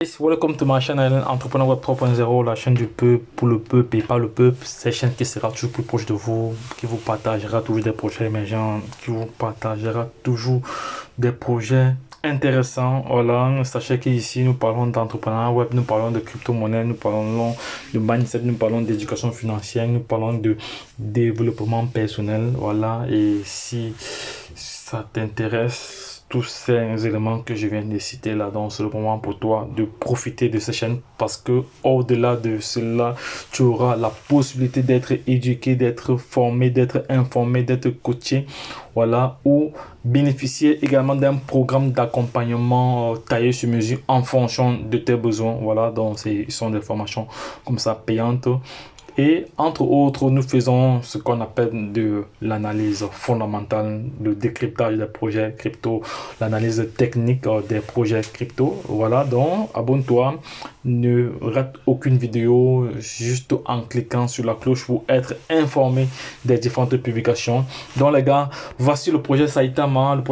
Guys, welcome to my channel Entrepreneur Web 3.0, la chaîne du peuple, pour le peuple et par le peuple. C'est une chaîne qui sera toujours plus proche de vous, qui vous partagera toujours des projets émergents, qui vous partagera toujours des projets intéressants. Voilà, sachez qu'ici nous parlons d'entrepreneuriat web, nous parlons de crypto-monnaie, nous parlons de mindset, nous parlons d'éducation financière, nous parlons de développement personnel. Voilà, et si ça t'intéresse, tous ces éléments que je viens de citer là, donc c'est le moment pour toi de profiter de cette chaîne, parce que au-delà de cela, tu auras la possibilité d'être éduqué, d'être formé, d'être informé, d'être coaché, voilà, ou bénéficier également d'un programme d'accompagnement taillé sur mesure en fonction de tes besoins. Voilà, donc ce sont des formations comme ça payantes. Et entre autres, nous faisons ce qu'on appelle de l'analyse fondamentale, le décryptage des projets crypto, l'analyse technique des projets crypto. Voilà, donc abonne-toi, ne rate aucune vidéo juste en cliquant sur la cloche pour être informé des différentes publications. Donc les gars, voici le projet Saitama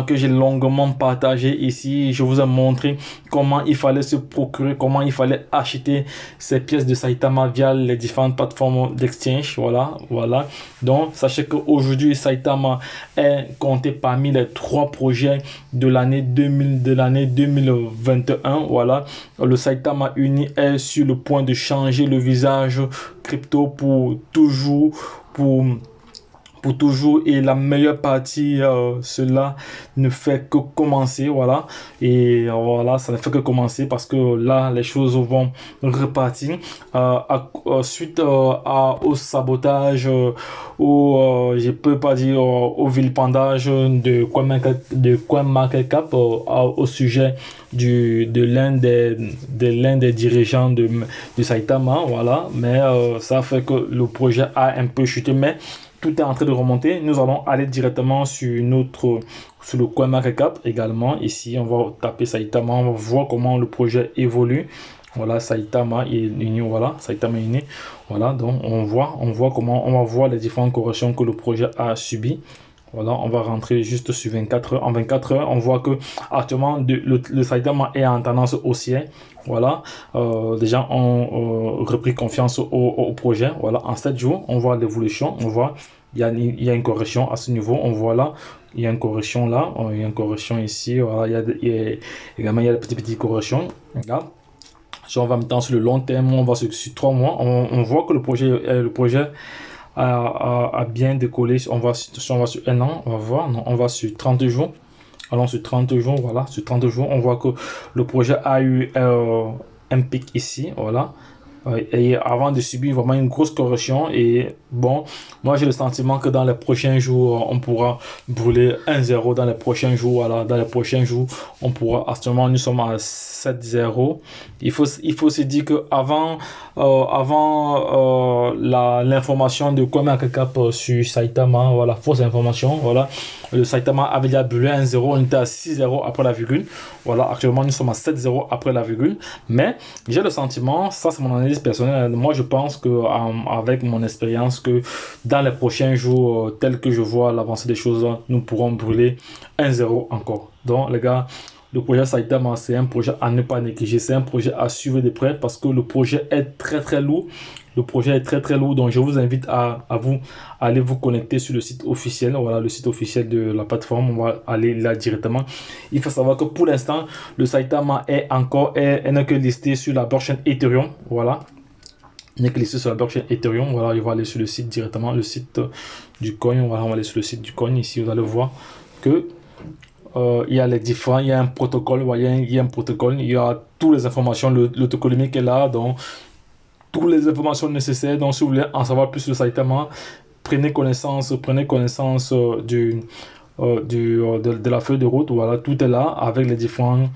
que j'ai longuement partagé ici. Je vous ai montré comment il fallait se procurer, comment il fallait acheter ces pièces de Saitama via les différentes plateformes d'exchange. Voilà. Donc, sachez qu'aujourd'hui, Saitama est compté parmi les 3 projets de l'année 2021. Voilà. Le Saitama Uni est sur le point de changer le visage crypto pour toujours, et la meilleure partie, cela ne fait que commencer. Voilà, et voilà, ça ne fait que commencer, parce que là les choses vont repartir suite au sabotage, je peux pas dire au vilipendage de CoinMarketCap au sujet de l'un des dirigeants de Saitama. Voilà, mais ça fait que le projet a un peu chuté, mais tout est en train de remonter. Nous allons aller directement sur le CoinMarketCap également. Ici, on va taper Saitama, on va voir comment le projet évolue. Voilà, Saitama est uni. Voilà, Saitama est uni. Voilà, donc on voit comment on va voir les différentes corrections que le projet a subi. Voilà, on va rentrer juste sur 24 heures. En 24 heures, on voit que actuellement le Saitama est en tendance haussière. Voilà, les gens ont repris confiance au projet. Voilà, en 7 jours, on voit l'évolution. On voit il y a une correction à ce niveau. On voit là, il y a une correction là, il y a une correction ici. Voilà, également il y a des petites corrections. Regarde. Si on va maintenant sur le long terme, on va sur 3 mois. On voit que le projet a bien décollé. Si on va sur 1 an, on va voir. Non, on va sur 30 jours. Allons sur 30 jours. Voilà, sur 30 jours, on voit que le projet a eu un pic ici. Voilà. Et avant de subir vraiment une grosse correction. Et bon, moi j'ai le sentiment que dans les prochains jours, on pourra brûler 1-0 dans les prochains jours. Voilà, dans les prochains jours, on pourra, actuellement nous sommes à 7-0. Il faut se dire que avant l'information de CoinMarketCap sur Saitama, voilà, fausse information, voilà, le Saitama avait déjà brûlé 1-0, on était à 6-0 après la virgule. Voilà, actuellement nous sommes à 7-0 après la virgule. Mais j'ai le sentiment, ça c'est mon analyse personnelle, moi je pense que avec mon expérience, que dans les prochains jours, tel que je vois l'avancée des choses, nous pourrons brûler 1-0 encore. Donc les gars, le projet Saitama, c'est un projet à ne pas négliger, c'est un projet à suivre de près, parce que le projet est très lourd. Le projet est très lourd, donc je vous invite à aller vous connecter sur le site officiel. Voilà, le site officiel de la plateforme, on va aller là directement. Il faut savoir que pour l'instant, le Saitama n'est que listé sur la blockchain Ethereum. Voilà, il n'est que listé sur la blockchain Ethereum. Voilà, il va aller sur le site directement, le site du coin. Voilà, on va aller sur le site du coin. Ici, vous allez voir que il y a il y a un protocole, il y a un protocole, il y a toutes les informations, le tokenomique est là, donc toutes les informations nécessaires. Donc si vous voulez en savoir plus sur Saitama, prenez connaissance de la feuille de route. Voilà, tout est là avec les différents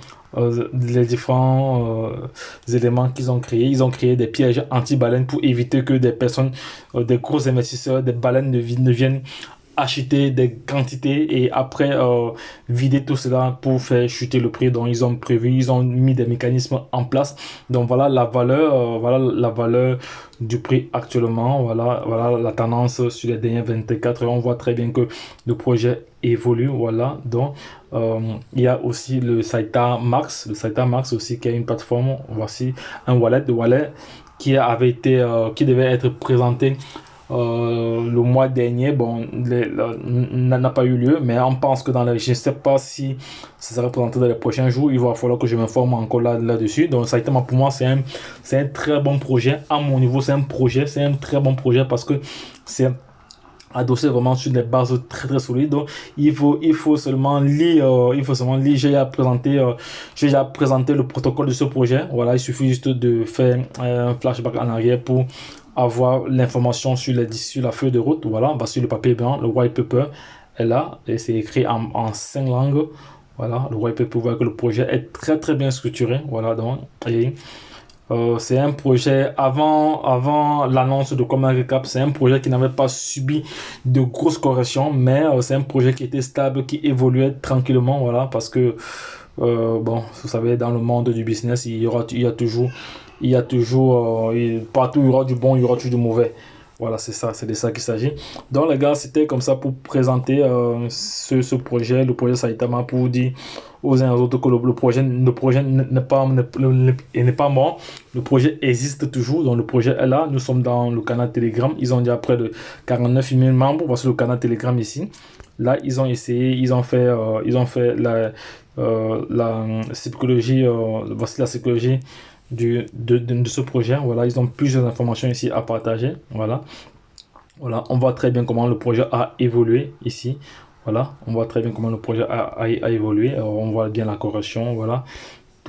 éléments qu'ils ont créés. Ils ont créé des pièges anti-baleines pour éviter que des personnes, des gros investisseurs, des baleines ne viennent acheter des quantités et après vider tout cela pour faire chuter le prix. Donc ils ont mis des mécanismes en place. Donc voilà la valeur du prix actuellement. Voilà la tendance sur les dernières 24 heures. On voit très bien que le projet évolue. Voilà, donc il y a aussi le Saita Max aussi qui est une plateforme. Voici un wallet qui devait être présenté le mois dernier. Bon, n'a pas eu lieu, mais on pense que je ne sais pas si ça sera présenté dans les prochains jours. Il va falloir que je m'informe encore là-dessus. Donc, Saitama, pour moi, c'est un très bon projet. À mon niveau, c'est un très bon projet parce que c'est adossé vraiment sur des bases très très solides. Donc, il faut seulement lire, j'ai déjà présenté le protocole de ce projet. Voilà, il suffit juste de faire un flashback en arrière pour avoir l'information sur la feuille de route. Voilà, on va sur le papier blanc, le white paper est là et c'est écrit en 5 langues. Voilà, le white paper, vous voyez que le projet est très très bien structuré. Voilà, donc, c'est un projet avant l'annonce de Common Recap, c'est un projet qui n'avait pas subi de grosses corrections, mais c'est un projet qui était stable, qui évoluait tranquillement, voilà, parce que bon, vous savez, dans le monde du business, il y a toujours, partout il y aura du bon, il y aura toujours du mauvais. Voilà, c'est de ça qu'il s'agit. Donc les gars, c'était comme ça pour présenter ce projet, le projet Saitama, pour dire aux uns et aux autres que le projet n'est pas mort. Le projet existe toujours, donc le projet est là. Nous sommes dans le canal Telegram. Ils ont déjà près de 49 000 membres. Voici le canal Telegram ici. Là, ils ont essayé, ils ont fait la psychologie, voici la psychologie de ce projet. Voilà, ils ont plusieurs informations ici à partager. Voilà, on voit très bien comment le projet a évolué ici. Voilà, on voit très bien comment le projet a évolué. On voit bien la correction. Voilà,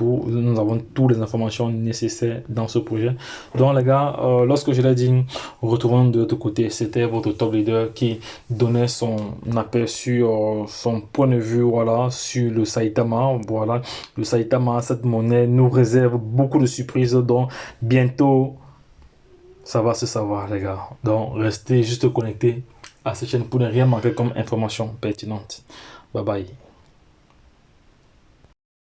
nous avons toutes les informations nécessaires dans ce projet. Donc les gars, lorsque je l'ai dit, retrouvons de l'autre côté, c'était votre top leader qui donnait son aperçu, son point de vue, voilà, sur le Saitama. Voilà, le Saitama, cette monnaie nous réserve beaucoup de surprises. Donc bientôt, ça va se savoir les gars. Donc restez juste connectés à cette chaîne pour ne rien manquer comme information pertinente. Bye bye.